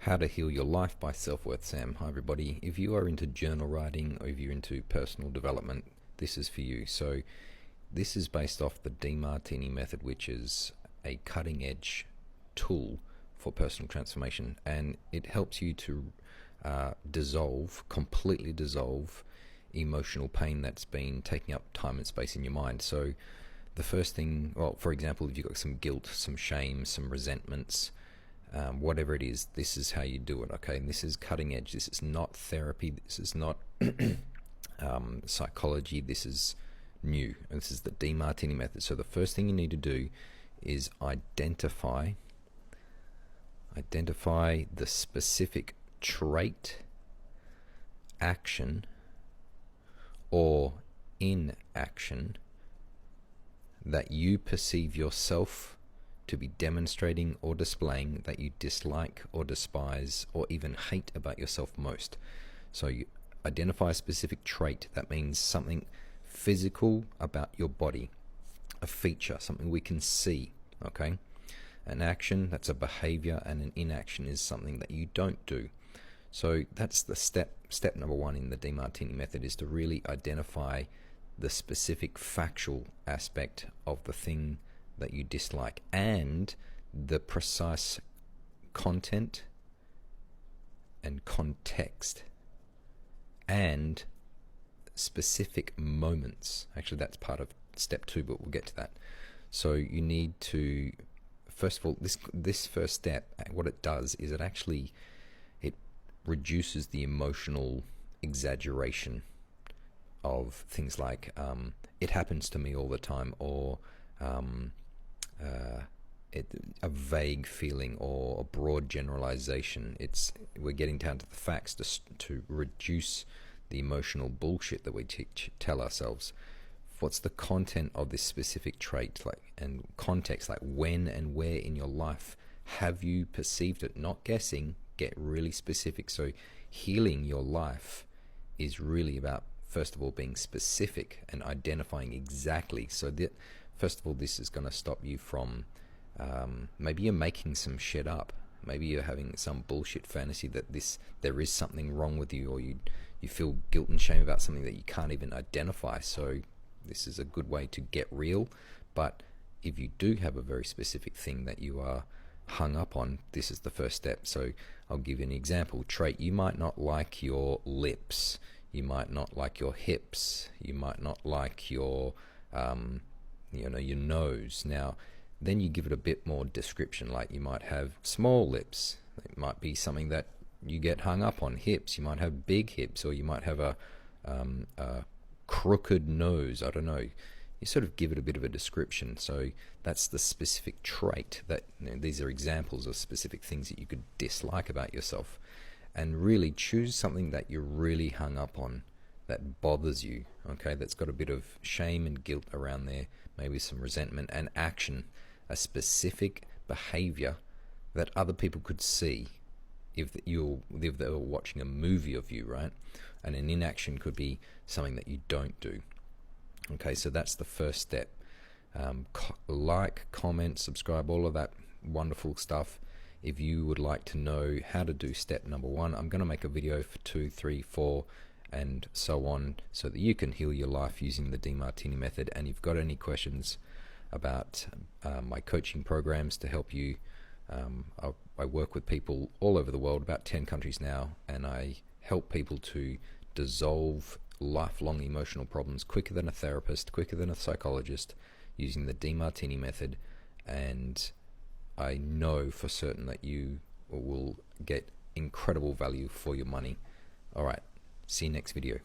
How to Heal Your Life by Self-Worth Sam. Hi everybody. If you are into journal writing or if you're into personal development, this is for you. So this is based off the DeMartini method, which is a cutting edge tool for personal transformation, and it helps you to completely dissolve emotional pain that's been taking up time and space in your mind. So the first thing, well, for example, if you've got some guilt, some shame, some resentments, whatever it is, this is how you do it, okay? And this is cutting edge. This is not therapy. This is not psychology. This is new. And this is the DeMartini method. So the first thing you need to do is identify the specific trait, action, or inaction that you perceive yourself to be demonstrating or displaying that you dislike or despise or even hate about yourself most. So you identify a specific trait. That means something physical about your body, a feature, something we can see, okay? An action, that's a behavior, and an inaction is something that you don't do. So that's the step number one in the DeMartini method, is to really identify the specific factual aspect of the thing that you dislike and the precise content and context and specific moments. Actually, that's part of step 2, but we'll get to that. So you need to, first of all, this first step, what it does is it reduces the emotional exaggeration of things like it happens to me all the time, or a vague feeling or a broad generalization. We're getting down to the facts to reduce the emotional bullshit that we tell ourselves. What's the content of this specific trait, and context, like when and where in your life have you perceived it? Not guessing, get really specific. So healing your life is really about, first of all, being specific and identifying exactly. So that, first of all, this is going to stop you from maybe you're making some shit up. Maybe you're having some bullshit fantasy that there is something wrong with you, or you feel guilt and shame about something that you can't even identify. So this is a good way to get real. But if you do have a very specific thing that you are hung up on, this is the first step. So I'll give you an example. Trait: you might not like your lips, you might not like your hips, you might not like your your nose. Now then you give it a bit more description, like you might have small lips. It might be something that you get hung up on. Hips, you might have big hips, or you might have a crooked nose. I don't know. You sort of give it a bit of a description. So that's the specific trait. That these are examples of specific things that you could dislike about yourself, and really choose something that you're really hung up on, that bothers you, okay, that's got a bit of shame and guilt around there, maybe some resentment. And action, a specific behavior that other people could see if they were watching a movie of you, right? And an inaction could be something that you don't do. Okay, so that's the first step. Like, comment, subscribe, all of that wonderful stuff. If you would like to know how to do step number 1, I'm going to make a video for 2, 3, 4, and so on, so that you can heal your life using the DeMartini method. And if you've got any questions about my coaching programs to help you, I work with people all over the world, about 10 countries now, and I help people to dissolve lifelong emotional problems quicker than a therapist, quicker than a psychologist, using the DeMartini method. And I know for certain that you will get incredible value for your money. All right, see you next video.